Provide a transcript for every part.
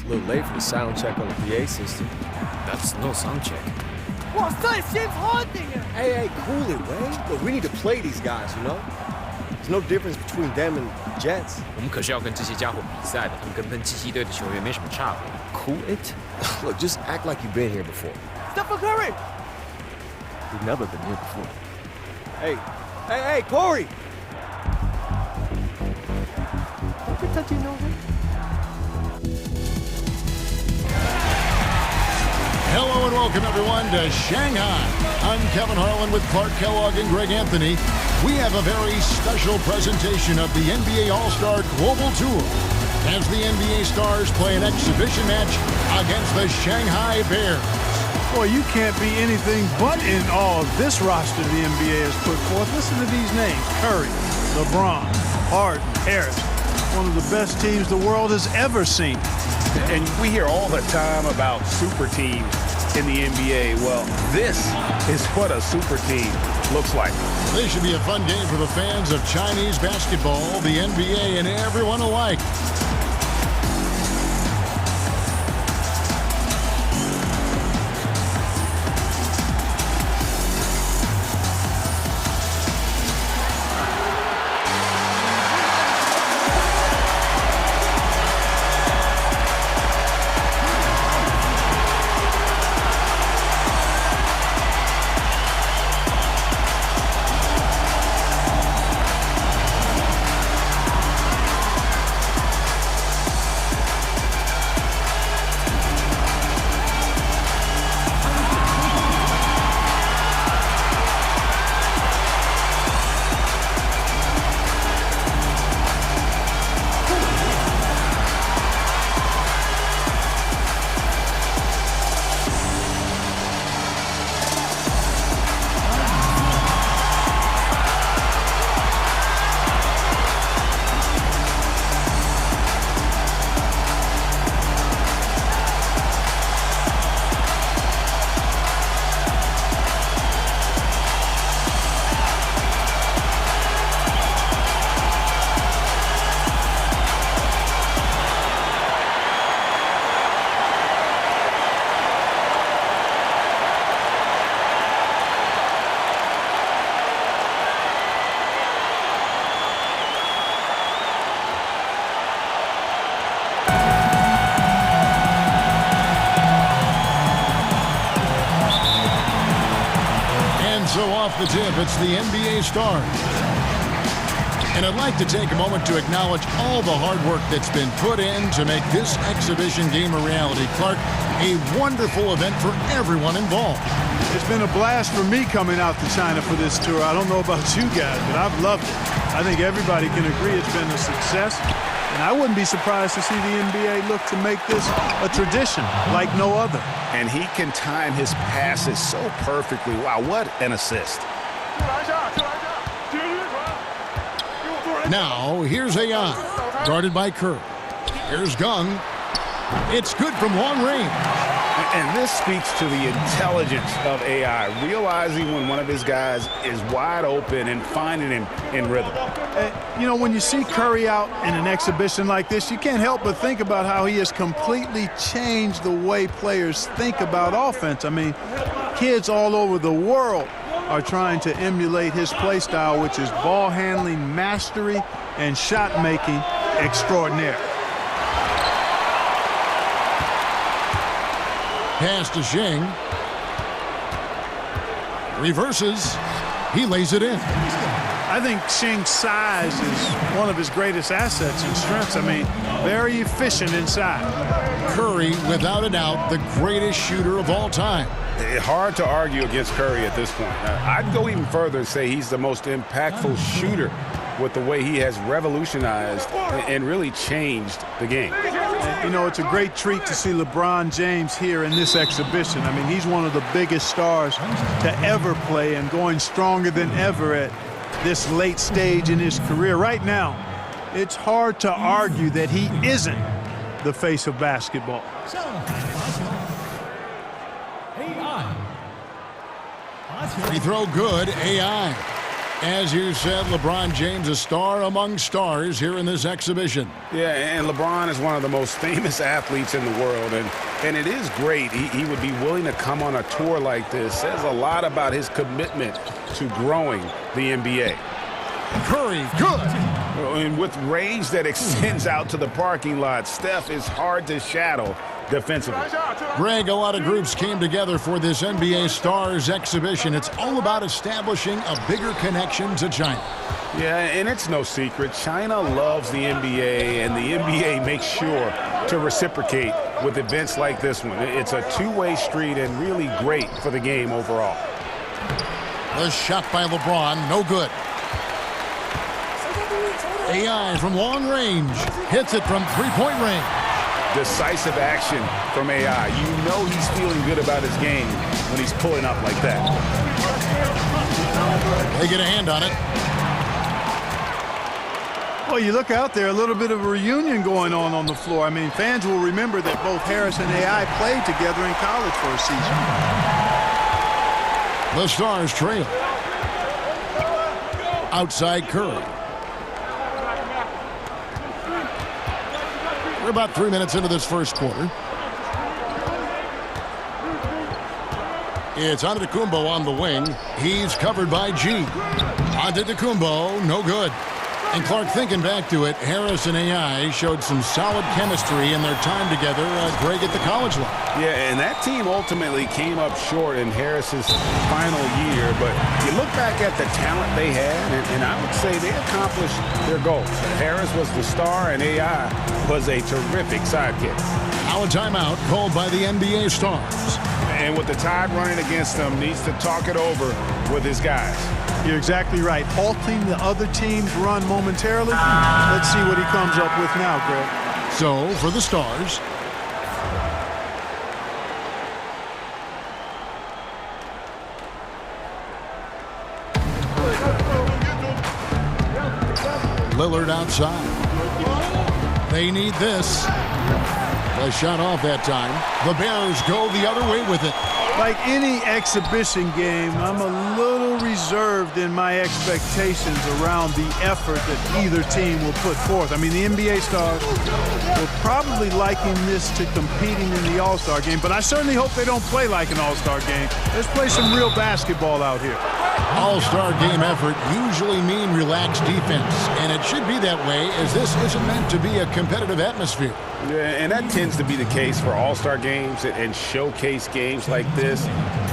a little late for the sound check on the PA system. That's no sound check. 哇塞，James Harden！ Hey, cool it, Wayne. Look, we need to play these guys, you know? There's no difference between them and Jets. 我们可是要跟这些家伙比赛的，他们跟喷气机队的球员没什么差别。Cool it? Look, just act like you've been here before. Stephen Curry！ We've never been here before. Hey, Corey! Don't pretend you know him. Hello and welcome everyone to Shanghai. I'm Kevin Harlan with Clark Kellogg and Greg Anthony. We have a very special presentation of the NBA All-Star Global Tour as the NBA Stars play an exhibition match against the Shanghai Bears. Boy, you can't be anything but in awe of this roster the NBA has put forth. Listen to these names: Curry, LeBron, Harden, Harris. One of the best teams the world has ever seen. And we hear all the time about super teams in the NBA. Well, this is what a super team looks like. This should be a fun game for the fans of Chinese basketball, the NBA, and everyone alike. So off the tip, it's the NBA Stars. And I'd like to take a moment to acknowledge all the hard work that's been put in to make this exhibition game a reality. Clark, a wonderful event for everyone involved. It's been a blast for me coming out to China for this tour. I don't know about you guys, but I've loved it. I think everybody can agree it's been a success. And I wouldn't be surprised to see the NBA look to make this a tradition like no other. And he can time his passes so perfectly. Wow, what an assist. Now, here's AI, guarded by Kerr. Here's Gung. It's good from long range. And this speaks to the intelligence of AI, realizing when one of his guys is wide open and finding him in rhythm. You know, when you see Curry out in an exhibition like this, you can't help but think about how he has completely changed the way players think about offense. I mean, kids all over the world are trying to emulate his play style, which is ball handling mastery and shot making extraordinaire. Pass to Shing. Reverses. He lays it in. I think Shing's size is one of his greatest assets and strengths. I mean, very efficient inside. Curry, without a doubt, the greatest shooter of all time. Hard to argue against Curry at this point. I'd go even further and say he's the most impactful shooter with the way he has revolutionized and really changed the game. You know, it's a great treat to see LeBron James here in this exhibition. I mean, he's one of the biggest stars to ever play and going stronger than ever at this late stage in his career. Right now, it's hard to argue that he isn't the face of basketball. Free throw good, AI. As you said, LeBron James, a star among stars here in this exhibition. Yeah, and LeBron is one of the most famous athletes in the world, and it is great. He would be willing to come on a tour like this. Says a lot about his commitment to growing the NBA. Curry, good. And with range that extends out to the parking lot, Steph is hard to shadow defensively. Greg, a lot of groups came together for this NBA Stars exhibition. It's all about establishing a bigger connection to China. Yeah, and it's no secret. China loves the NBA, and the NBA makes sure to reciprocate with events like this one. It's a two-way street and really great for the game overall. The shot by LeBron, no good. AI from long range, hits it from three-point range. Decisive action from AI. You know he's feeling good about his game when he's pulling up like that. They get a hand on it. Well, you look out there, a little bit of a reunion going on the floor. I mean, fans will remember that both Harris and AI played together in college for a season. The Stars trail. Outside Curry. We're about 3 minutes into this first quarter. It's Antetokounmpo on the wing. He's covered by G. Antetokounmpo, no good. And Clark, thinking back to it, Harris and AI showed some solid chemistry in their time together, Greg, at the college level. Yeah, and that team ultimately came up short in Harris's final year. But you look back at the talent they had, and I would say they accomplished their goals. Harris was the star, and AI was a terrific sidekick. Now a timeout called by the NBA Stars. And with the tide running against them, needs to talk it over with his guys. You're exactly right. Halting the other team's run momentarily. Let's see what he comes up with now, Greg. So, for the Stars, Lillard outside. They need this. The shot off that time. The Bears go the other way with it. Like any exhibition game, I'm a little reserved in my expectations around the effort that either team will put forth. I mean, the NBA Stars will probably liken this to competing in the All-Star game, but I certainly hope they don't play like an All-Star game. Let's play some real basketball out here. All-Star game effort usually mean relaxed defense, and it should be that way as this isn't meant to be a competitive atmosphere. Yeah, and that tends to be the case for All-Star games and showcase games like this.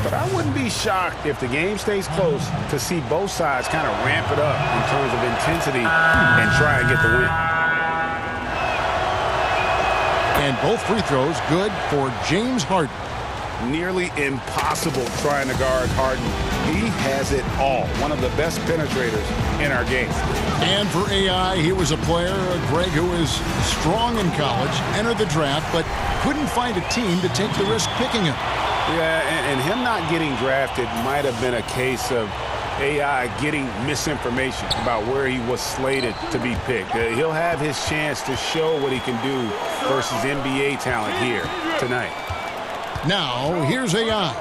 But I wouldn't be shocked if the game stays close to see both sides kind of ramp it up in terms of intensity and try and get the win. And both free throws good for James Harden. Nearly impossible trying to guard Harden. He has it all. One of the best penetrators in our game. And for AI, he was a player, Greg, who was strong in college, entered the draft, but couldn't find a team to take the risk picking him. Yeah, and him not getting drafted might have been a case of AI getting misinformation about where he was slated to be picked. He'll have his chance to show what he can do versus NBA talent here tonight. Now, here's AI.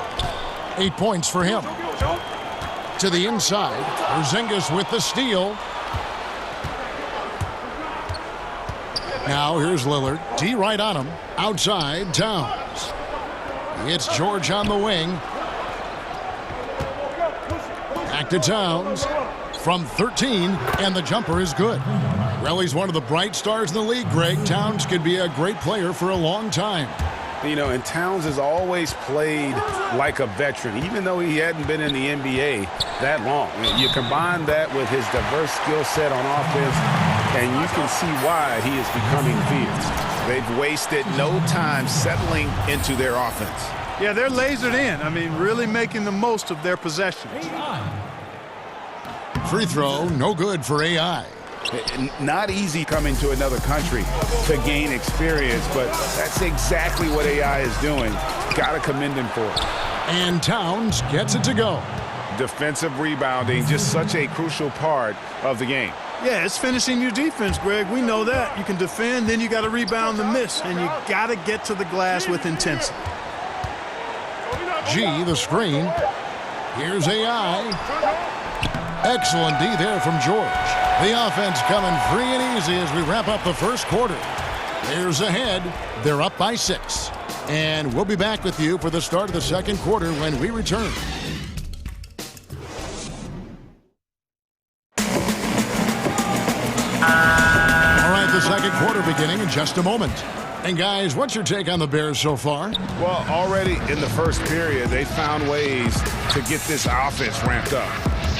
8 points for him. To the inside, Porzingis with the steal. Now, here's Lillard. D right on him. Outside, Towns. It's George on the wing. Back to Towns. From 13, and the jumper is good. Well, he's one of the bright stars in the league, Greg. Towns could be a great player for a long time. You know, and Towns has always played like a veteran, even though he hadn't been in the NBA that long. You combine that with his diverse skill set on offense, and you can see why he is becoming fierce. They've wasted no time settling into their offense. Yeah, they're lasered in. I mean, really making the most of their possessions. Free throw, no good for AI. Not easy coming to another country to gain experience, but that's exactly what AI is doing. Got to commend him for it. And Towns gets it to go. Defensive rebounding, just such a crucial part of the game. Yeah, it's finishing your defense, Greg. We know that. You can defend, then you got to rebound the miss, and you got to get to the glass with intensity. G, the screen. Here's AI. Excellent D there from George. The offense coming free and easy as we wrap up the first quarter. Bears ahead. They're up by 6. And we'll be back with you for the start of the second quarter when we return. All right, the second quarter beginning in just a moment. And guys, what's your take on the Bears so far? Well, already in the first period, they found ways to get this offense ramped up.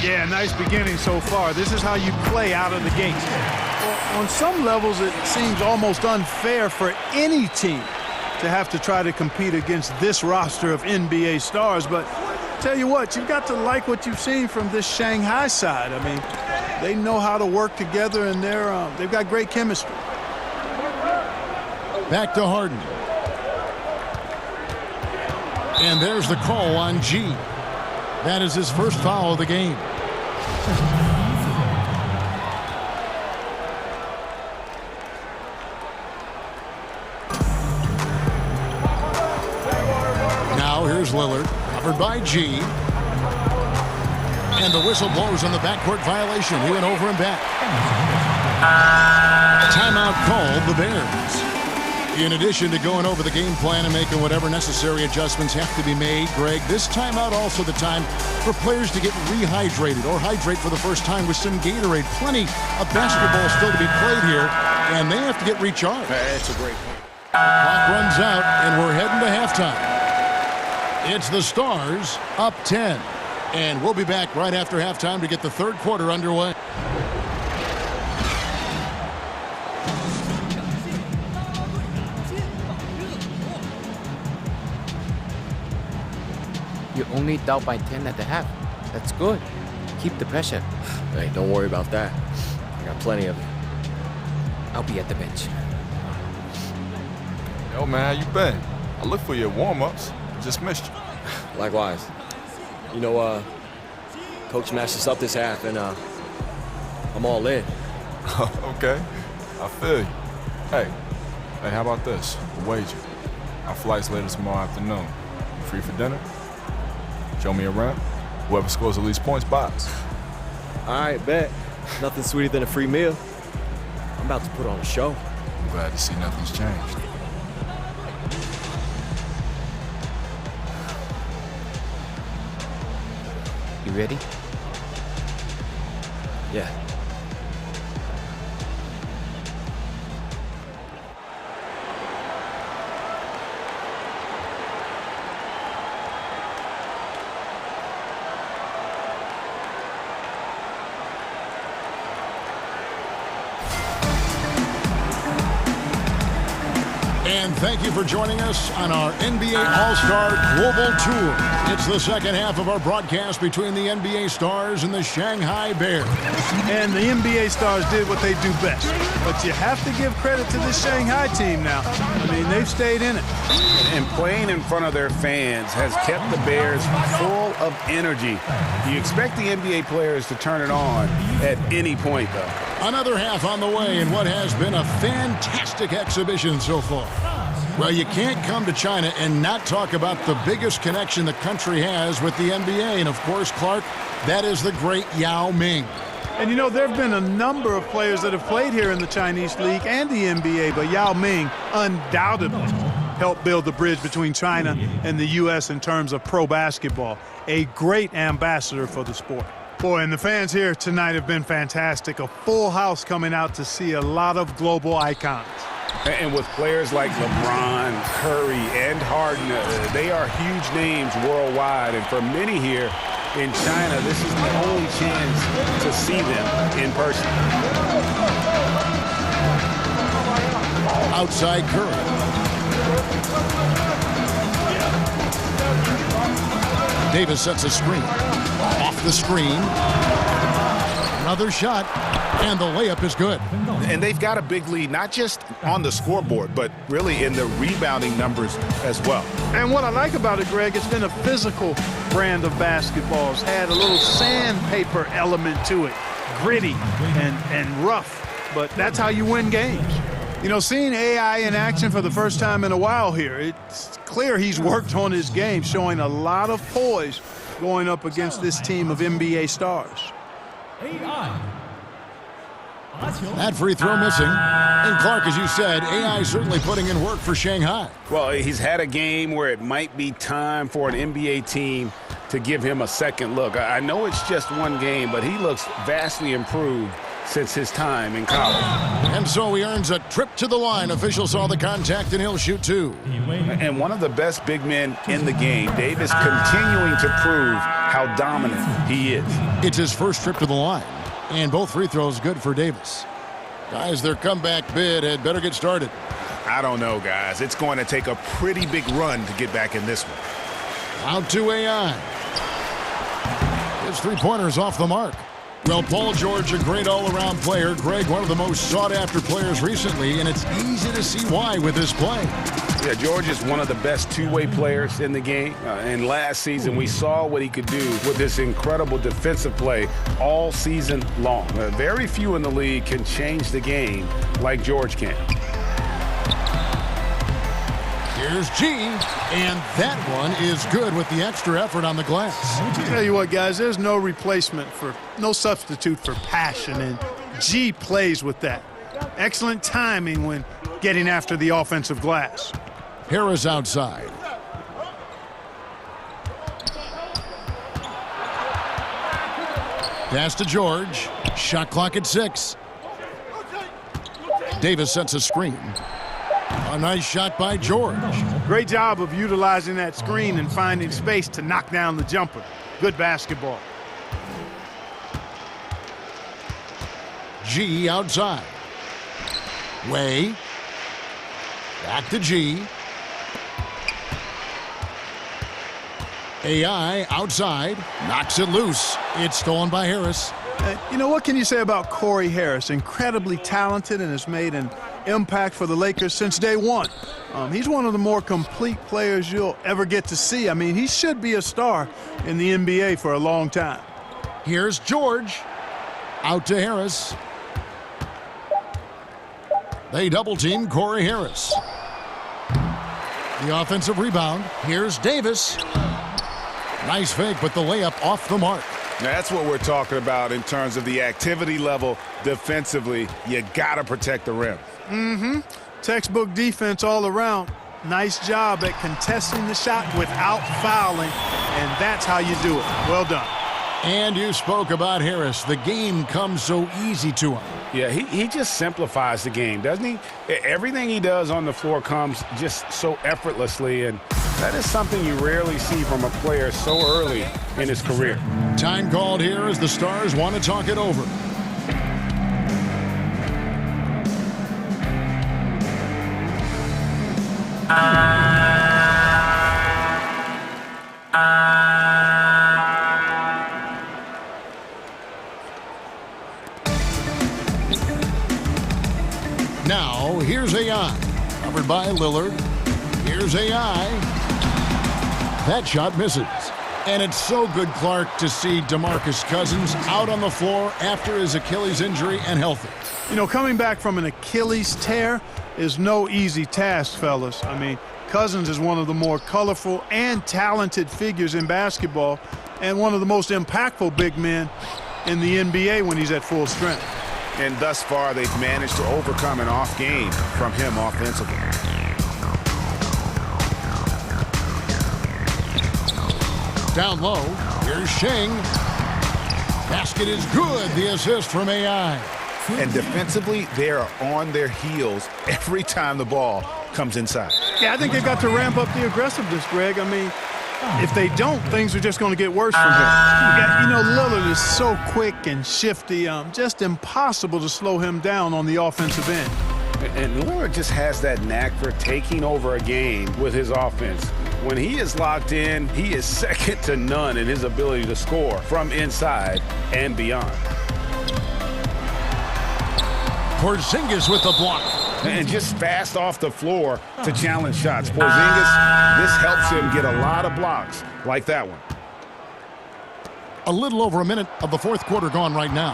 Yeah, nice beginning so far. This is how you play out of the gates. Well, on some levels, it seems almost unfair for any team to have to try to compete against this roster of NBA stars. But tell you what, you've got to like what you've seen from this Shanghai side. I mean, they know how to work together, and they've got great chemistry. Back to Harden. And there's the call on G. That is his first foul of the game. Now here's Lillard, covered by G. And the whistle blows on the backcourt violation. He went over and back. Timeout called the Bears. In addition to going over the game plan and making whatever necessary adjustments have to be made, Greg, this timeout also the time for players to get rehydrated or hydrate for the first time with some Gatorade. Plenty of basketball still to be played here, and they have to get recharged. That's a great point. The clock runs out, and we're heading to halftime. It's the Stars up 10, and we'll be back right after halftime to get the third quarter underway. You're only down by 10 at the half. That's good. Keep the pressure. Hey, don't worry about that. I got plenty of it. I'll be at the bench. Yo, man, how you been? I looked for your warm-ups. Just missed you. Likewise. You know, Coach matched us up this half, and I'm all in. Okay, I feel you. Hey, how about this? A wager. Our flight's later tomorrow afternoon. You free for dinner? Show me around. Whoever scores the least points buys. All right, bet. Nothing sweeter than a free meal. I'm about to put on a show. I'm glad to see nothing's changed. You ready? Yeah. And thank you for joining us on our NBA All-Star Global Tour. It's the second half of our broadcast between the NBA Stars and the Shanghai Bears. And the NBA stars did what they do best. But you have to give credit to this Shanghai team now. I mean, they've stayed in it. And playing in front of their fans has kept the Bears full of energy. You expect the NBA players to turn it on at any point, though. Another half on the way in what has been a fantastic exhibition so far. Well, you can't come to China and not talk about the biggest connection the country has with the NBA. And, of course, Clark, that is the great Yao Ming. And, you know, there have been a number of players that have played here in the Chinese League and the NBA, but Yao Ming undoubtedly helped build the bridge between China and the U.S. in terms of pro basketball. A great ambassador for the sport. Boy, and the fans here tonight have been fantastic. A full house coming out to see a lot of global icons. And with players like LeBron, Curry, and Harden, they are huge names worldwide. And for many here in China, this is the only chance to see them in person. Outside Curry. Davis sets a screen. Off the screen. Another shot. And the layup is good. And they've got a big lead, not just on the scoreboard, but really in the rebounding numbers as well. And what I like about it, Greg, it's been a physical brand of basketball. It's had a little sandpaper element to it. Gritty and rough. But that's how you win games. You know, seeing AI in action for the first time in a while here, it's clear he's worked on his game, showing a lot of poise going up against this team of NBA stars. That free throw missing. And Clark, as you said, AI certainly putting in work for Shanghai. Well, he's had a game where it might be time for an NBA team to give him a second look. I know it's just one game, but he looks vastly improved since his time in college. And so he earns a trip to the line. Officials saw the contact, and he'll shoot two. And one of the best big men in the game, Davis, continuing to prove how dominant he is. It's his first trip to the line, and both free throws good for Davis. Guys, their comeback bid had better get started. I don't know, guys. It's going to take a pretty big run to get back in this one. Out to AI. His three-pointer's off the mark. Well, Paul George, a great all-around player. Greg, one of the most sought-after players recently, and it's easy to see why with his play. Yeah, George is one of the best two-way players in the game. And last season, we saw what he could do with this incredible defensive play all season long. Very few in the league can change the game like George can. Here's G, and that one is good with the extra effort on the glass. Tell you what, guys, there's no substitute for passion, and G plays with that. Excellent timing when getting after the offensive glass. Harris outside. Pass to George. Shot clock at 6. Davis sets a screen. A nice shot by George. Great job of utilizing that screen and finding space to knock down the jumper. Good basketball. G outside. Way. Back to G. AI outside. Knocks it loose. It's stolen by Harris. You know, what can you say about Corey Harris? Incredibly talented and has made an impact for the Lakers since day one. He's one of the more complete players you'll ever get to see. I mean, he should be a star in the NBA for a long time. Here's George. Out to Harris. They double-team Corey Harris. The offensive rebound. Here's Davis. Nice fake, but the layup off the mark. Now, that's what we're talking about in terms of the activity level defensively. You got to protect the rim. Textbook defense all around. Nice job at contesting the shot without fouling, and that's how you do it. Well done. And you spoke about Harris. The game comes so easy to him. Yeah, he just simplifies the game, doesn't he? Everything he does on the floor comes just so effortlessly, and that is something you rarely see from a player so early in his career. Time called here as the Stars want to talk it over. Now, here's AI. Covered by Lillard. Here's AI. That shot misses. And it's so good, Clark, to see DeMarcus Cousins out on the floor after his Achilles injury and healthy. You know, coming back from an Achilles tear is no easy task, fellas. I mean, Cousins is one of the more colorful and talented figures in basketball and one of the most impactful big men in the NBA when he's at full strength. And thus far, they've managed to overcome an off game from him offensively. Down low, here's Sheng. Basket is good, the assist from AI. And defensively, they are on their heels every time the ball comes inside. Yeah, I think they've got to ramp up the aggressiveness, Greg. I mean, if they don't, things are just going to get worse from here. Yeah, you know, Lillard is so quick and shifty, just impossible to slow him down on the offensive end. And Lillard just has that knack for taking over a game with his offense. When he is locked in, he is second to none in his ability to score from inside and beyond. Porzingis with the block. And just fast off the floor to challenge shots. Porzingis, this helps him get a lot of blocks like that one. A little over a minute of the fourth quarter gone right now.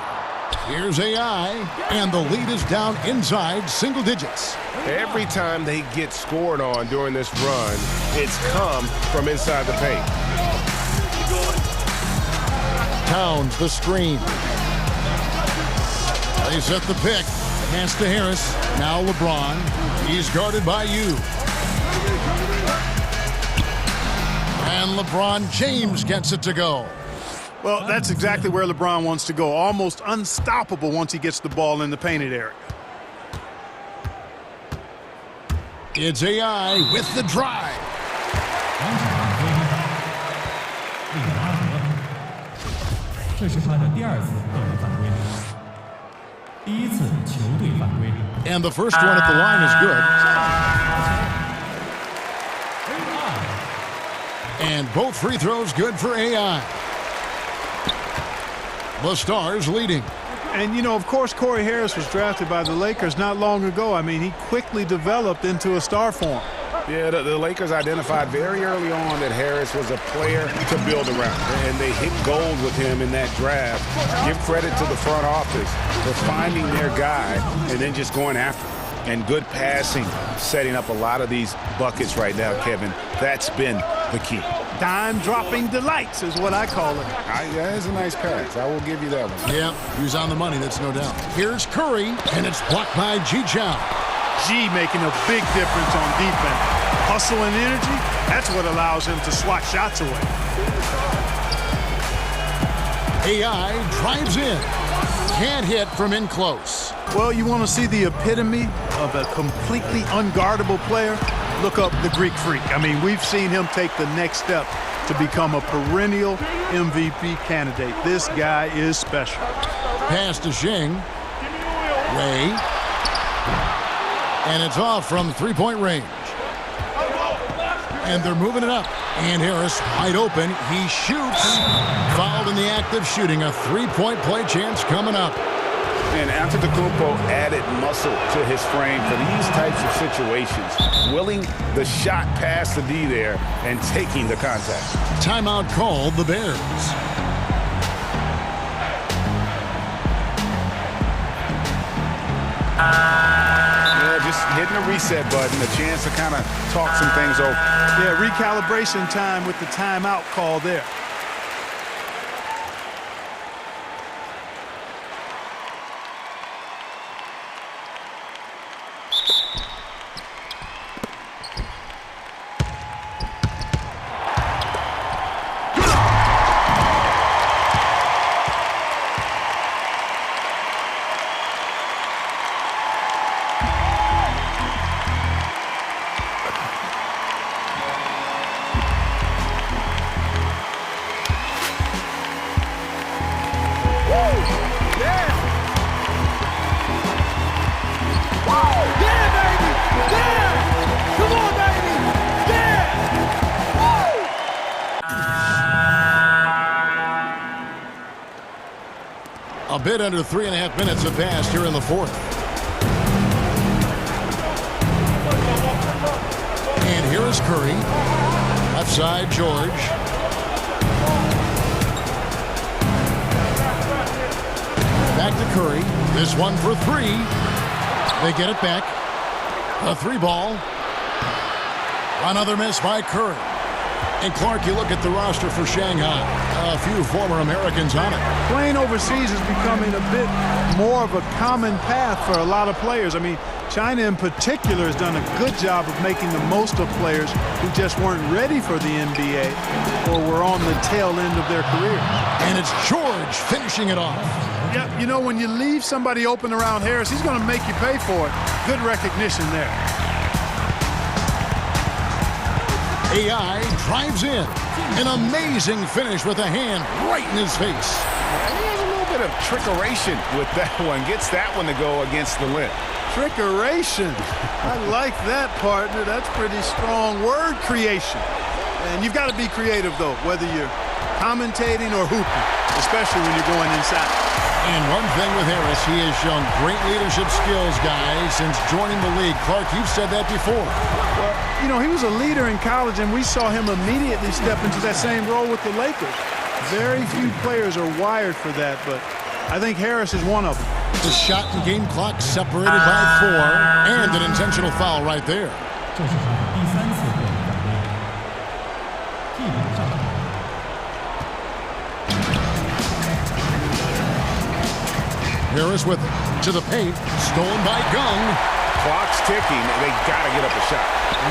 Here's AI, and the lead is down inside single digits. Every time they get scored on during this run, it's come from inside the paint. Towns the screen. They set the pick. Pass to Harris. Now LeBron. He's guarded by you. And LeBron James gets it to go. Well, that's exactly where LeBron wants to go. Almost unstoppable once he gets the ball in the painted area. It's AI with the drive. And the first one at the line is good. And both free throws good for AI. The Stars leading. And, you know, of course, Corey Harris was drafted by the Lakers not long ago. I mean, he quickly developed into a star for him. Yeah, the Lakers identified very early on that Harris was a player to build around, and they hit gold with him in that draft. Give credit to the front office for finding their guy and then just going after him. And good passing, setting up a lot of these buckets right now, Kevin. That's been the key. Dime-dropping delights is what I call it. That is a nice pass. I will give you that one. Yeah, he was on the money, that's no doubt. Here's Curry, and it's blocked by Ji-Chow. G making a big difference on defense. Hustle and energy, that's what allows him to swat shots away. AI drives in. Can't hit from in close. Well, you want to see the epitome of a completely unguardable player? Look up the Greek Freak. I mean, we've seen him take the next step to become a perennial MVP candidate. This guy is special. Pass to Shing. Ray. And it's off from three-point range. And they're moving it up. And Harris wide open. He shoots. Fouled in the act of shooting. A three-point play chance coming up. And Antetokounmpo added muscle to his frame for these types of situations. Willing the shot past the D there and taking the contact. Timeout called the Bears. Yeah, just hitting the reset button, a chance to kind of talk some things over. Yeah, recalibration time with the timeout call there. A bit under 3.5 minutes have passed here in the fourth. And here is Curry. Left side, George. Back to Curry. This one for three. They get it back. A three ball. Another miss by Curry. And Clark, you look at the roster for Shanghai. A few former Americans on it. Playing overseas is becoming a bit more of a common path for a lot of players. I mean, China in particular has done a good job of making the most of players who just weren't ready for the NBA or were on the tail end of their career. And it's George finishing it off. Yeah, you know, when you leave somebody open around Harris, he's going to make you pay for it. Good recognition there. AI drives in. An amazing finish with a hand right in his face. And he has a little bit of trickeration with that one. Gets that one to go against the limb. Trickeration. I like that, partner. That's pretty strong word creation. And you've got to be creative, though, whether you're commentating or hooping, especially when you're going inside. And one thing with Harris, he has shown great leadership skills, guys, since joining the league. Clark, you've said that before. Well, you know, he was a leader in college, and we saw him immediately step into that same role with the Lakers. Very few players are wired for that, but I think Harris is one of them. The shot and game clock separated by 4, and an intentional foul right there. Harris with it. To the paint. Stolen by Gung. Clock's ticking. They got to get up a shot.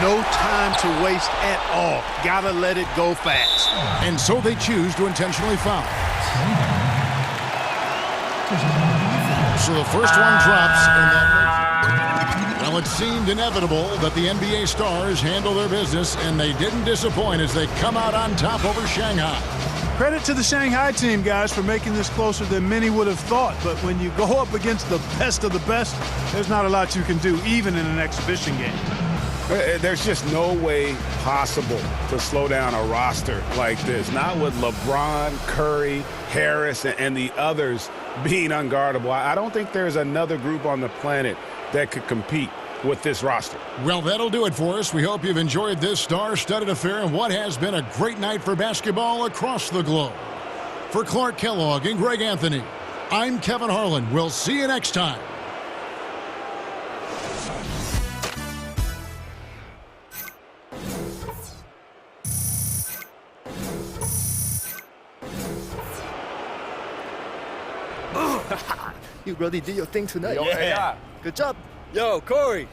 No time to waste at all. Gotta let it go fast. And so they choose to intentionally foul. So the first one drops, and that well, it seemed inevitable that the NBA stars handle their business, and they didn't disappoint as they come out on top over Shanghai. Credit to the Shanghai team, guys, for making this closer than many would have thought. But when you go up against the best of the best, there's not a lot you can do, even in an exhibition game. There's just no way possible to slow down a roster like this. Not with LeBron, Curry, Harris, and the others being unguardable. I don't think there's another group on the planet that could compete with this roster. Well, that'll do it for us. We hope you've enjoyed this star-studded affair and what has been a great night for basketball across the globe. For Clark Kellogg and Greg Anthony, I'm Kevin Harlan. We'll see you next time. You really did your thing tonight. Yeah. Good job. Yo, Corey.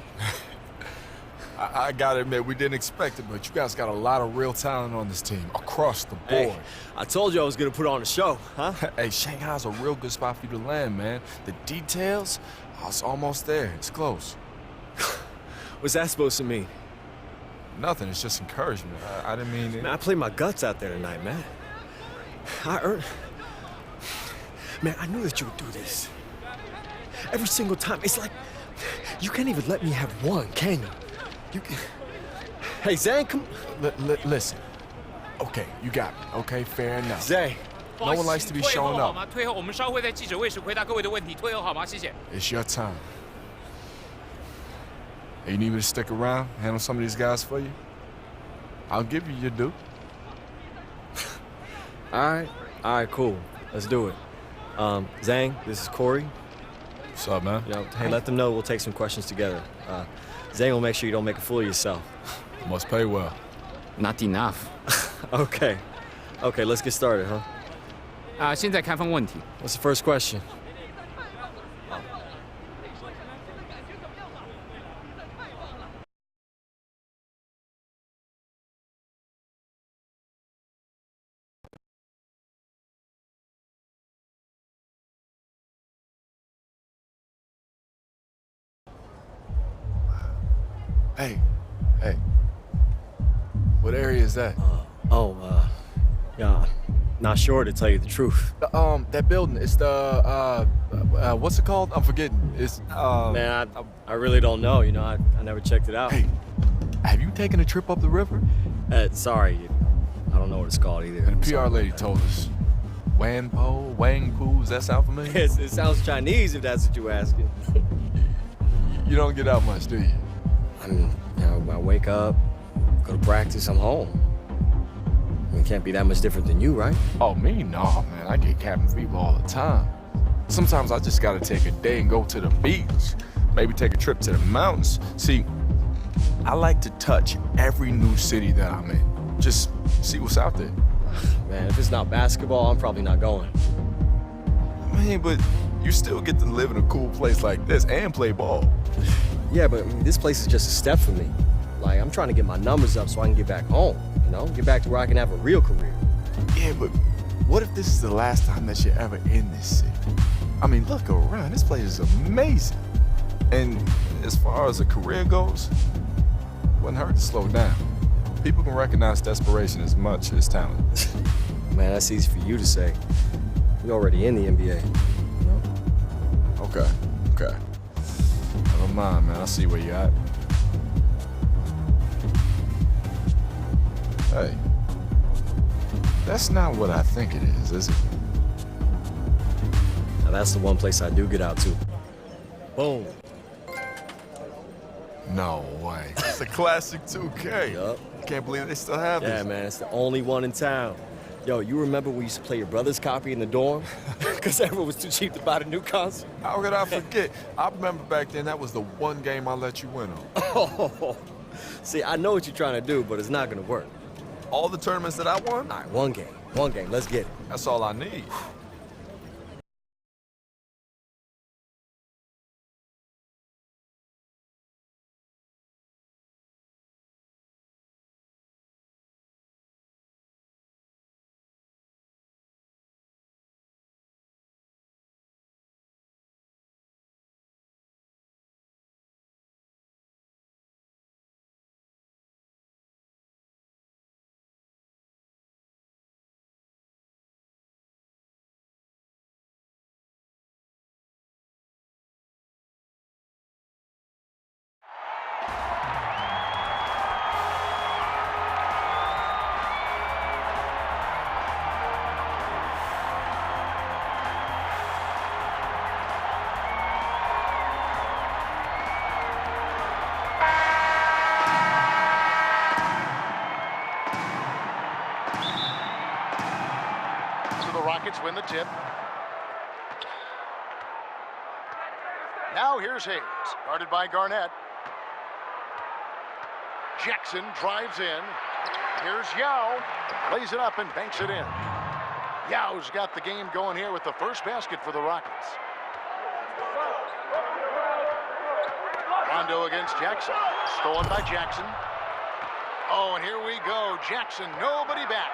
I gotta admit, we didn't expect it, but you guys got a lot of real talent on this team across the board. Hey, I told you I was gonna put on a show, huh? Hey, Shanghai's a real good spot for you to land, man. The details, I was almost there. It's close. What's that supposed to mean? Nothing. It's just encouragement. I didn't mean it. Man, I played my guts out there tonight, man. I earned... Man, I knew that you would do this. Every single time. It's like, you can't even let me have one, can you? Hey, Zane, come... Listen. Okay, you got me. Okay, fair enough. Zane. No one likes to be shown up. It's your time. Hey, you need me to stick around, handle some of these guys for you? I'll give you your due. All right, cool. Let's do it. Zane, this is Corey. What's up, man? You know, hey, let them know we'll take some questions together. Zane will make sure you don't make a fool of yourself. Must pay well. Not enough. Okay, let's get started, huh? 现在开放问题。 What's the first question? Hey. What area is that? Yeah, not sure to tell you the truth. That building, it's the, what's it called? I'm forgetting. It's, Man, I really don't know, you know, I never checked it out. Hey, have you taken a trip up the river? Sorry, I don't know what it's called either. The PR lady told us. Wang Po, does that sound familiar? It sounds Chinese if that's what you're asking. You don't get out much, do you? I mean, you know, I wake up, go to practice, I'm home. I mean, it can't be that much different than you, right? Oh, me? No, man. I get cabin fever all the time. Sometimes I just gotta take a day and go to the beach. Maybe take a trip to the mountains. See, I like to touch every new city that I'm in. Just see what's out there. Man, if it's not basketball, I'm probably not going. Man, but you still get to live in a cool place like this and play ball. Yeah, but I mean, this place is just a step for me. Like, I'm trying to get my numbers up so I can get back home, you know? Get back to where I can have a real career. Yeah, but what if this is the last time that you're ever in this city? I mean, look around. This place is amazing. And as far as a career goes, it wouldn't hurt to slow down. People can recognize desperation as much as talent. Man, that's easy for you to say. You're already in the NBA, you know? Okay. Never mind, man. I see where you're at. Hey, that's not what I think it is it? Now, that's the one place I do get out to. Boom. No way. It's a classic 2K. Yup. Can't believe they still have this. Yeah, man, it's the only one in town. Yo, you remember we used to play your brother's copy in the dorm? Because everyone was too cheap to buy the new console. How could I forget? I remember back then that was the one game I let you win on. Oh, see, I know what you're trying to do, but it's not going to work. All the tournaments that I won? All right, one game. Let's get it. That's all I need. Rockets win the tip. Now here's Hayes, guarded by Garnett. Jackson drives in. Here's Yao, lays it up and banks it in. Yao's got the game going here with the first basket for the Rockets. Rondo against Jackson, stolen by Jackson. Oh, and here we go, Jackson, nobody back.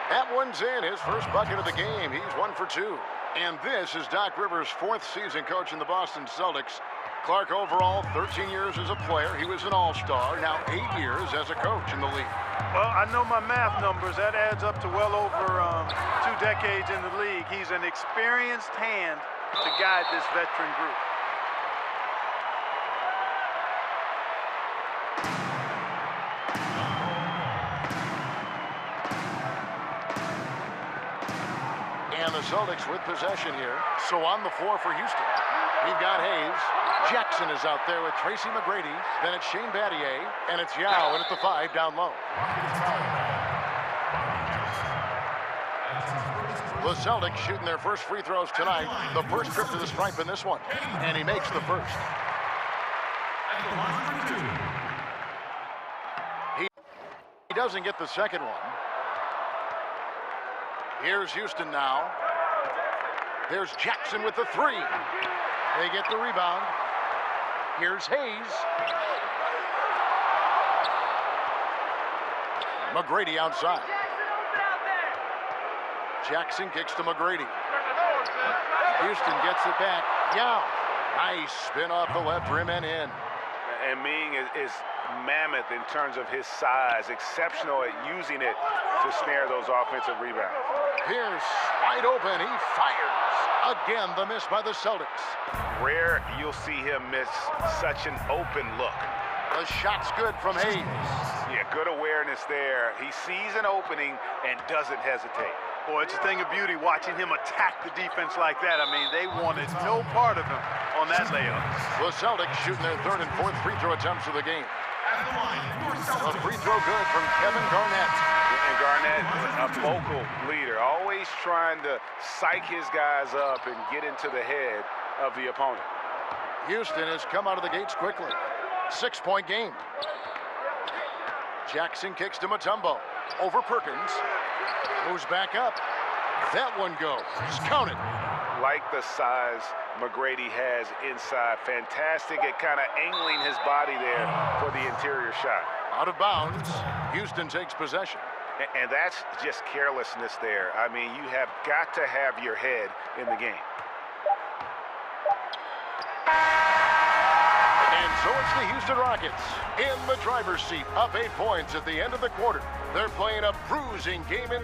That one's in, his first bucket of the game. He's 1 for 2. And this is Doc Rivers' 4th season coaching the Boston Celtics. Clark overall, 13 years as a player. He was an all-star, now 8 years as a coach in the league. Well, I know my math numbers. That adds up to well over 2 decades in the league. He's an experienced hand to guide this veteran group. And the Celtics with possession here. So on the floor for Houston, we've got Hayes. Jackson is out there with Tracy McGrady. Then it's Shane Battier, and it's Yao in at the 5 down low. The Celtics shooting their first free throws tonight. The first trip to the stripe in this one, and he makes the first. He doesn't get the second one. Here's Houston now. There's Jackson with the 3. They get the rebound. Here's Hayes. McGrady outside. Jackson kicks to McGrady. Houston gets it back. Yao. Nice spin off the left rim and in. And Ming is mammoth in terms of his size, exceptional at using it to snare those offensive rebounds. Pierce, wide open, he fires. Again, the miss by the Celtics. Rare you'll see him miss such an open look. The shot's good from Hayes. Yeah, good awareness there. He sees an opening and doesn't hesitate. Boy, it's a thing of beauty watching him attack the defense like that. I mean, they wanted no part of him on that layup. The Celtics shooting their 3rd and 4th free throw attempts of the game. A free throw good from Kevin Garnett. And Garnett, a vocal leader, always trying to psych his guys up and get into the head of the opponent. Houston has come out of the gates quickly. 6-point game. Jackson kicks to Mutombo. Over Perkins. Moves back up. That one goes. Count it. Like the size McGrady has inside. Fantastic at kind of angling his body there for the interior shot. Out of bounds. Houston takes possession. And that's just carelessness there. I mean, you have got to have your head in the game. And so it's the Houston Rockets in the driver's seat, up 8 points at the end of the quarter. They're playing a bruising game in.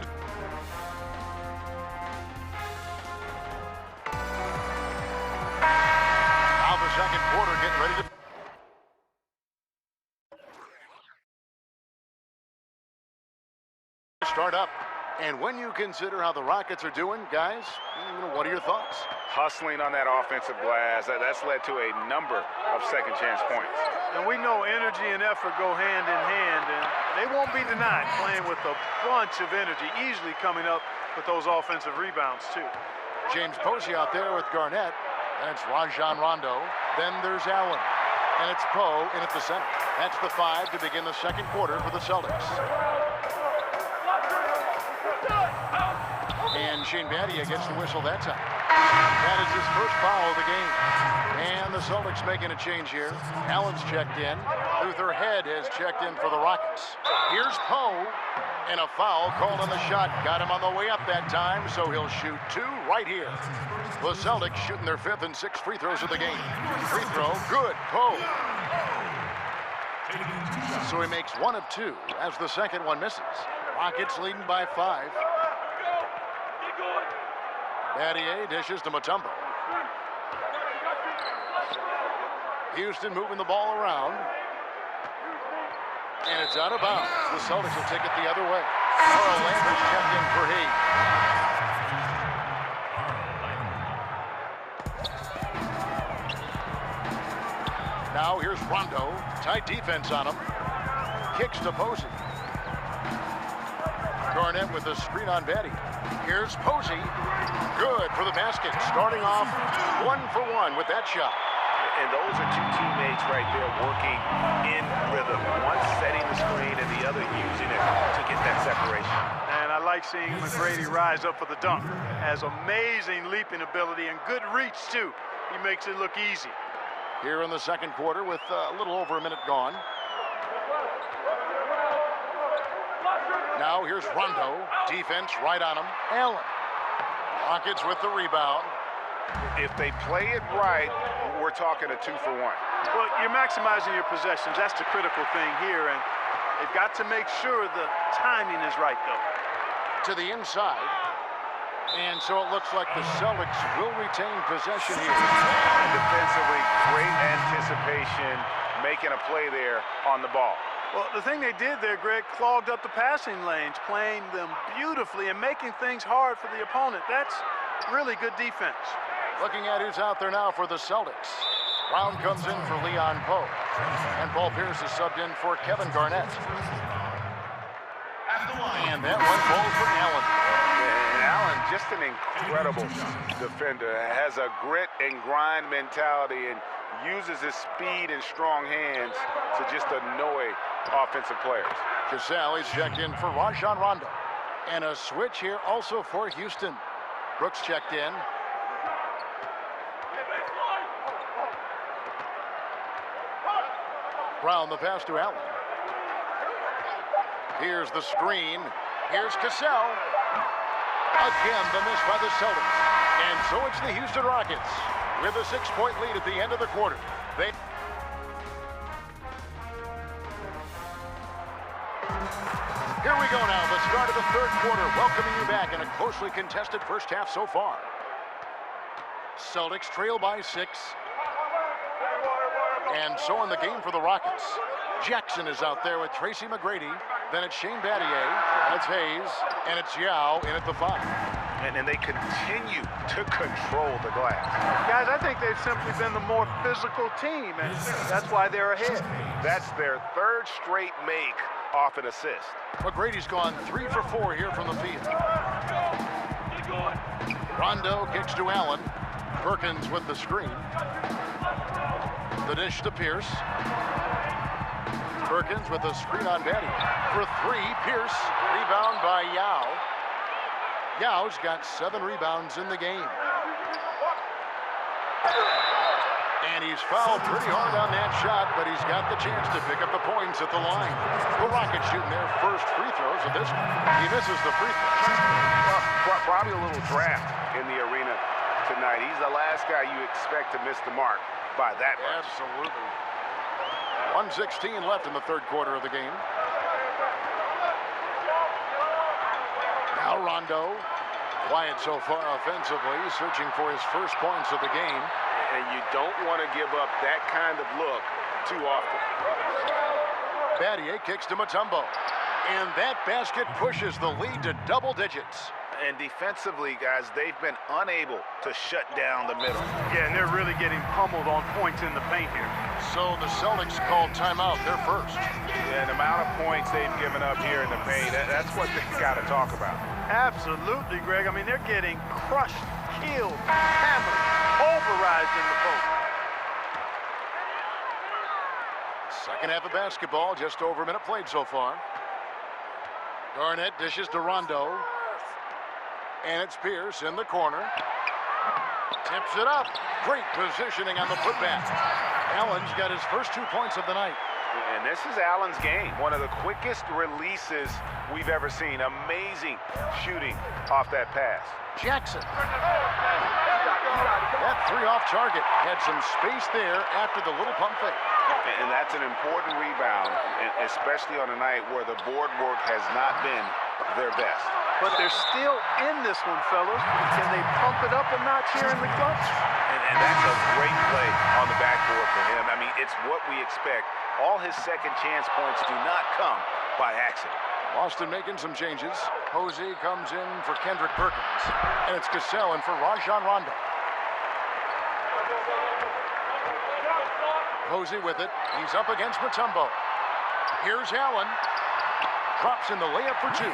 Now the second quarter getting ready to start up. And when you consider how the Rockets are doing, guys, what are your thoughts? Hustling on that offensive glass, that's led to a number of second chance points. And we know energy and effort go hand in hand, and they won't be denied playing with a bunch of energy, easily coming up with those offensive rebounds, too. James Posey out there with Garnett, and it's Rajon Rondo. Then there's Allen, and it's Poe in at the center. That's the 5 to begin the second quarter for the Celtics. And Shane Battier gets the whistle that time. That is his first foul of the game. And the Celtics making a change here. Allen's checked in. Luther Head has checked in for the Rockets. Here's Poe. And a foul called on the shot. Got him on the way up that time, so he'll shoot 2 right here. The Celtics shooting their 5th and 6th free throws of the game. Free throw, good. Poe. So he makes 1 of 2 as the second one misses. Rockets leading by 5. Battier dishes to Mutombo. Houston moving the ball around. And it's out of bounds. The Celtics will take it the other way. Carl Landers checked in for Hayes. Now here's Rondo. Tight defense on him. Kicks to Posey. Garnett with the screen on Battier. Here's Posey. Good for the basket. Starting off 1 for 1 with that shot. And those are two teammates right there working in rhythm. One setting the screen and the other using it to get that separation. And I like seeing McGrady rise up for the dunk. Has amazing leaping ability and good reach, too. He makes it look easy. Here in the second quarter with a little over a minute gone. Now here's Rondo. Defense right on him. Allen. Rockets with the rebound. If they play it right, we're talking a 2 for 1. Well, you're maximizing your possessions. That's the critical thing here, and they've got to make sure the timing is right, though. To the inside. And so it looks like the Celtics will retain possession here. Defensively, great anticipation, making a play there on the ball. Well, the thing they did there, Greg, clogged up the passing lanes, playing them beautifully and making things hard for the opponent. That's really good defense. Looking at who's out there now for the Celtics. Brown comes in for Leon Poe. And Paul Pierce is subbed in for Kevin Garnett. And that one falls for Allen. And Allen, just an incredible defender. Has a grit and grind mentality and uses his speed and strong hands to just annoy offensive players. Cassell is checked in for Rajon Rondo. And a switch here also for Houston. Brooks checked in. Brown the pass to Allen. Here's the screen. Here's Cassell. Again, the miss by the Celtics. And so it's the Houston Rockets with a 6-point lead at the end of the quarter. Here we go now, the start of the third quarter, welcoming you back in a closely contested first half so far. Celtics trail by 6. And so in the game for the Rockets. Jackson is out there with Tracy McGrady. Then it's Shane Battier. That's Hayes. And it's Yao in at the 5. And they continue to control the glass. Guys, I think they've simply been the more physical team, and that's why they're ahead. That's their third straight make off an assist. McGrady's gone 3 for 4 here from the field. Rondo kicks to Allen. Perkins with the screen. The dish to Pierce. Perkins with a screen on Batty. For 3, Pierce. Rebound by Yao. Yao's got 7 rebounds in the game. And he's fouled pretty hard on that shot, but he's got the chance to pick up the points at the line. The Rockets shooting their first free throws of this one. He misses the free throw. Probably a little draft in the arena tonight. He's the last guy you expect to miss the mark by that much. Absolutely. 1:16 left in the third quarter of the game. Now Rondo. Quiet so far offensively, searching for his first points of the game. And you don't want to give up that kind of look too often. Battier kicks to Mutombo. And that basket pushes the lead to double digits. And defensively, guys, they've been unable to shut down the middle. Yeah, and they're really getting pummeled on points in the paint here. So the Celtics called timeout. They're first. Yeah, and the amount of points they've given up here in the paint, that's what they've got to talk about. Absolutely, Greg. I mean, they're getting crushed, killed, hammered, pulverized in the post. Second half of basketball, just over a minute played so far. Garnett dishes to Rondo. And it's Pierce in the corner. Tips it up. Great positioning on the putback. Allen's got his first 2 points of the night. And this is Allen's game. One of the quickest releases we've ever seen. Amazing shooting off that pass. Jackson. That 3 off target. Had some space there after the little pump fake. And that's an important rebound, especially on a night where the board work has not been their best. But they're still in this one, fellas. Can they pump it up a notch here in the clutch? And that's a great play on the backboard for him. I mean, it's what we expect. All his second chance points do not come by accident. Boston making some changes. Posey comes in for Kendrick Perkins. And it's Cassell in for Rajon Rondo. Posey with it. He's up against Mutombo. Here's Allen. drops in the layup for 2.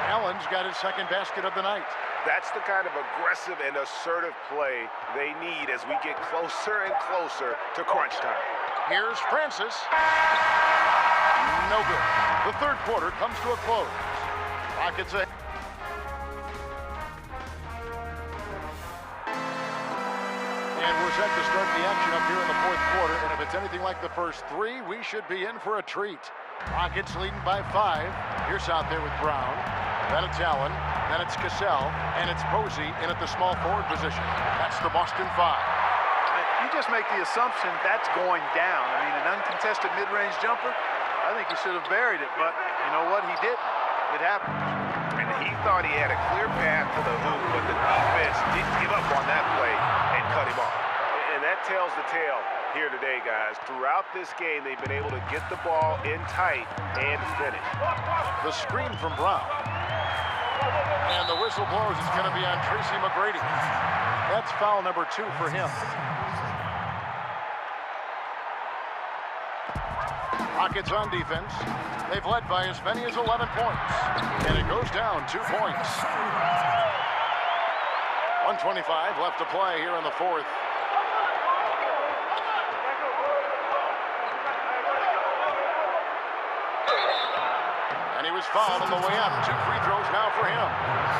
Allen's got his second basket of the night. That's the kind of aggressive and assertive play they need as we get closer and closer to crunch time. Here's Francis. No good. The third quarter comes to a close. Rockets ahead. And we're set to start the action up here in the fourth quarter. And if it's anything like the first 3, we should be in for a treat. Rockets leading by 5. Here's out there with Brown. Then it's Allen. Then it's Cassell. And it's Posey in at the small forward position. That's the Boston 5. You just make the assumption that's going down. I mean, an uncontested mid-range jumper, I think he should have buried it, but you know what? He didn't. It happened. And he thought he had a clear path to the hoop, but the defense didn't give up on that play and cut him off. And that tells the tale here today, guys. Throughout this game, they've been able to get the ball in tight and finish. The screen from Brown. And the whistle blows. It's going to be on Tracy McGrady. That's foul number 2 for him. Rockets on defense. They've led by as many as 11 points. And it goes down 2 points. 1:25 left to play here in the fourth. And he was fouled on the way up. 2 free throws now for him.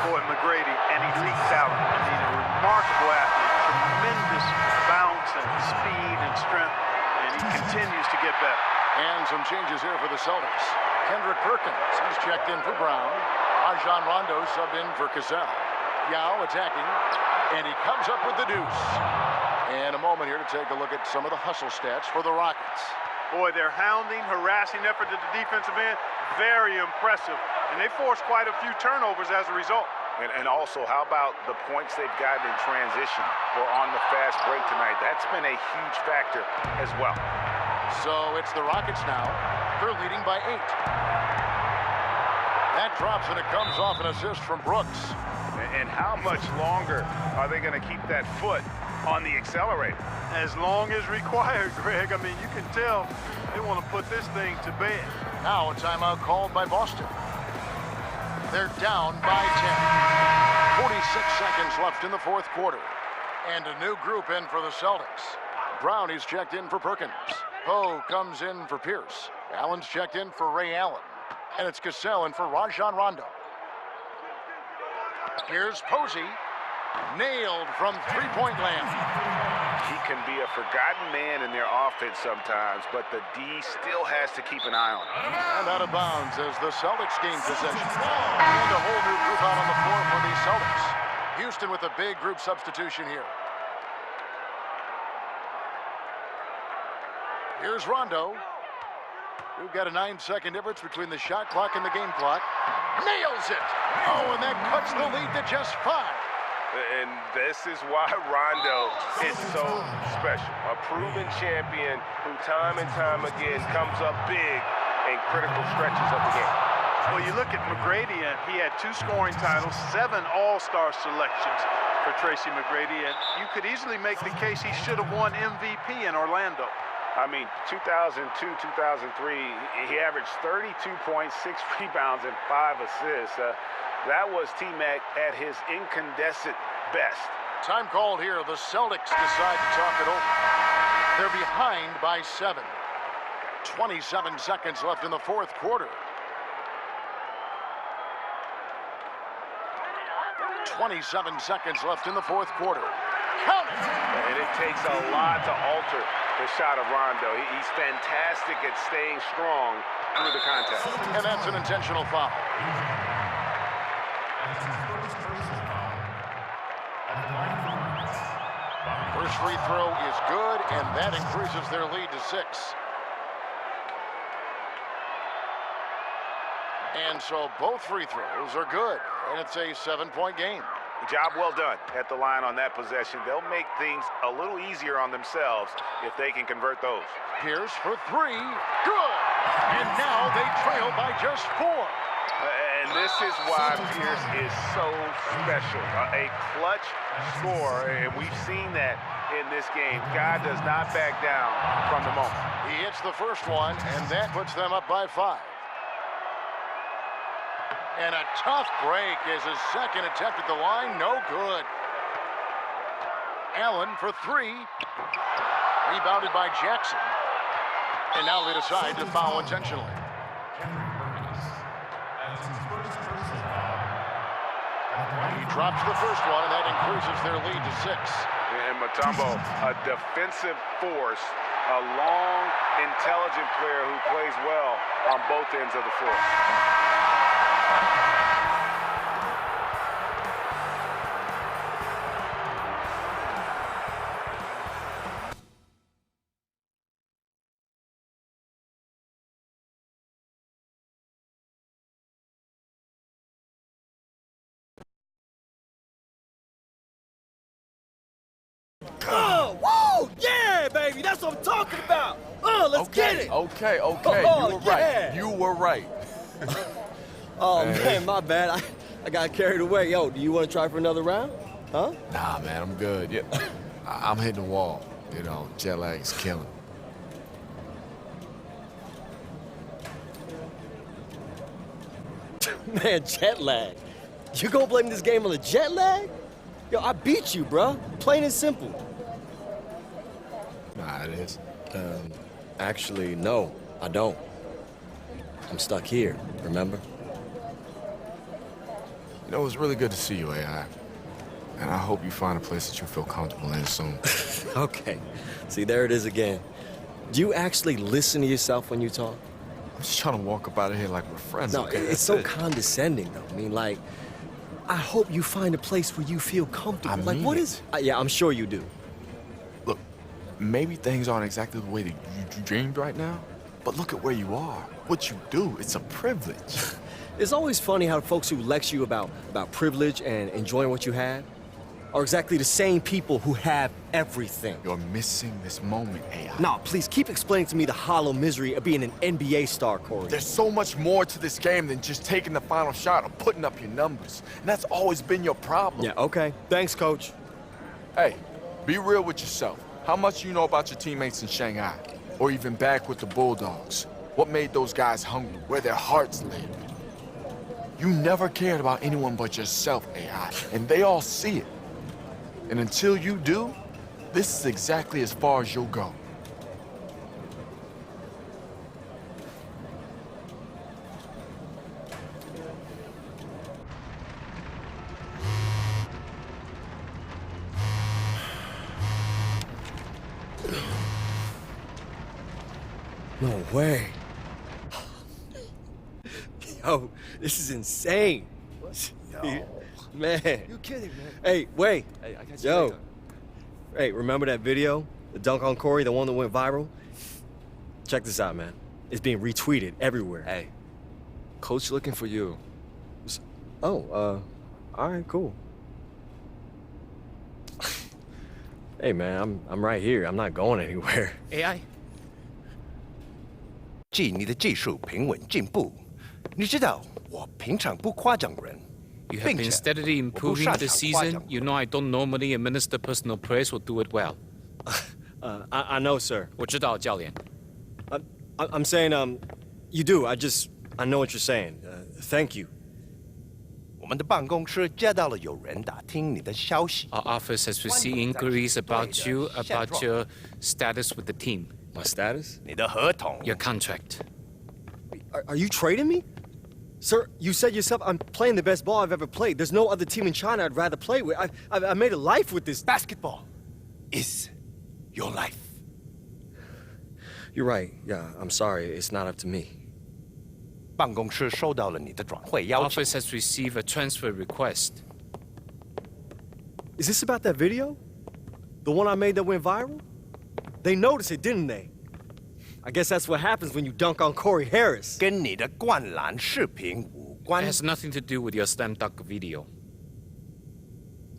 Boy, McGrady, an elite talent. I mean, a remarkable athlete. Tremendous bounce and speed and strength. And he continues to get better. And some changes here for the Celtics. Kendrick Perkins, he's checked in for Brown. Rajon Rondo subbed in for Cassell. Yao attacking, and he comes up with the deuce. And a moment here to take a look at some of the hustle stats for the Rockets. Boy, their hounding, harassing effort at the defensive end, very impressive. And they forced quite a few turnovers as a result. And also, how about the points they've gotten in transition or on the fast break tonight? That's been a huge factor as well. So it's the Rockets now. They're leading by 8. That drops and it comes off an assist from Brooks. And how much longer are they going to keep that foot on the accelerator? As long as required, Greg. I mean, you can tell they want to put this thing to bed. Now a timeout called by Boston. They're down by 10. 46 seconds left in the fourth quarter. And a new group in for the Celtics. Brown is checked in for Perkins. Poe comes in for Pierce. Allen's checked in for Ray Allen. And it's Cassell in for Rajon Rondo. Here's Posey. Nailed from three-point land. He can be a forgotten man in their offense sometimes, but the D still has to keep an eye on him. And out of bounds as the Celtics gain possession. And a whole new group out on the floor for the Celtics. Houston with a big group substitution here. Here's Rondo. We've got a 9-second difference between the shot clock and the game clock. Nails it! Oh, and that cuts the lead to just 5. And this is why Rondo is so special. A proven champion who time and time again comes up big in critical stretches of the game. Well, you look at McGrady, and he had 2 scoring titles, 7 All-Star selections for Tracy McGrady, and you could easily make the case he should have won MVP in Orlando. I mean, 2002, 2003, he averaged 32 points, 6 rebounds, and 5 assists. That was T-Mac at his incandescent best. Time called here. The Celtics decide to talk it over. They're behind by 7. 27 seconds left in the fourth quarter. 27 seconds left in the fourth quarter. Count it! And it takes a lot to alter the shot of Rondo. He's fantastic at staying strong through the contest. And that's an intentional foul. First free throw is good, and that increases their lead to 6. And so both free throws are good, and it's a 7-point game. Job well done at the line on that possession. They'll make things a little easier on themselves if they can convert those. Pierce for 3. Good! And now they trail by just 4. And this is why Pierce is so special. A clutch scorer, and we've seen that in this game. God does not back down from the moment. He hits the first one, and that puts them up by 5. And a tough break is his second attempt at the line. No good. Allen for three. Rebounded by Jackson. And now they decide to foul intentionally. He drops the first one, and that increases their lead to 6. And Mutombo, a defensive force, a long, intelligent player who plays well on both ends of the floor. Oh, whoa! Yeah, baby! That's what I'm talking about! Let's get it! Okay. Oh, You were yeah. right. You were right. Oh, man, my bad. I got carried away. Yo, do you want to try for another round? Huh? Nah, man, I'm good. Yeah, I'm hitting the wall. You know, jet lag is killing. Man, jet lag. You gonna blame this game on the jet lag? Yo, I beat you, bruh. Plain and simple. Nah, it is. Actually, no, I don't. I'm stuck here, remember? You know, it's really good to see you, AI. And I hope you find a place that you feel comfortable in soon. Okay. See, there it is again. Do you actually listen to yourself when you talk? I'm just trying to walk up out of here like we're friends, No, okay? it's That's so it. condescending, though. I mean, like, I hope you find a place where you feel comfortable. I Like, mean what it. is... yeah, I'm sure you do. Look, maybe things aren't exactly the way that you dreamed right now, but look at where you are. What you do, it's a privilege. It's always funny how folks who lecture you about privilege and enjoying what you have are exactly the same people who have everything. You're missing this moment, AI. No, please, keep explaining to me the hollow misery of being an NBA star, Corey. There's so much more to this game than just taking the final shot or putting up your numbers. And that's always been your problem. Yeah, okay. Thanks, Coach. Hey, be real with yourself. How much you know about your teammates in Shanghai? Or even back with the Bulldogs? What made those guys hungry? Where their hearts lived? You never cared about anyone but yourself, AI, and they all see it. And until you do, this is exactly as far as you'll go. No way. Yo, this is insane. Yo. Man. You kidding, man? Hey, wait. Hey, I got you Yo. later. Hey, remember that video? The dunk on Corey, the one that went viral? Check this out, man. It's being retweeted everywhere. Hey, coach looking for you. Oh, all right, cool. Hey, man, I'm right here. I'm not going anywhere. AI? 即你的技术平稳进步。你知道，我平常不夸奖人， You have 并 been 且 steadily 我不 improving 擅 this 长夸 season. 奖。 You know I don't normally administer personal praise or do it well. I know, sir. 我知道，教练。 I'm saying, you do. I know what you're saying. Thank you. 我们的办公室接到了有人打听你的消息。 Our office has received inquiries about you, about your status with the team, My status? 你的合同， your contract. Are you trading me? Sir, you said yourself I'm playing the best ball I've ever played. There's no other team in China I'd rather play with. I made a life with this. basketball is your life。 You're right. Yeah, I'm sorry. It's not up to me. 办公室收到了你的转会邀请， Office has received a transfer request. Is this about that video? The one I made that went viral? They noticed it, didn't they? I guess that's what happens when you dunk on Corey Harris. 跟你的灌篮视频无 It 关。 has nothing to do with your slam dunk video.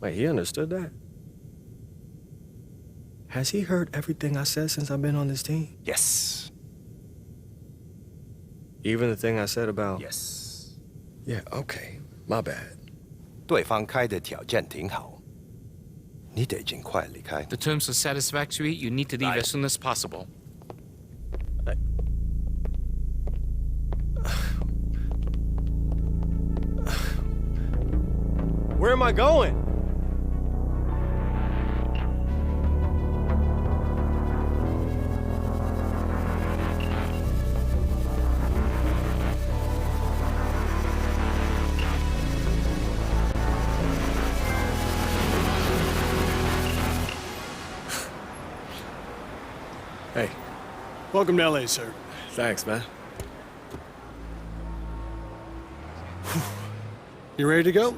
Wait, he understood that? Has he heard everything I said since I've been on this team? Yes, Even the thing I said about... yes。 Yeah, okay. My bad. 对方开的条件挺好，你得尽快离开。 The terms are satisfactory. You need to leave as soon as possible. Where am I going? Hey. Welcome to LA, sir. Thanks, man. You ready to go?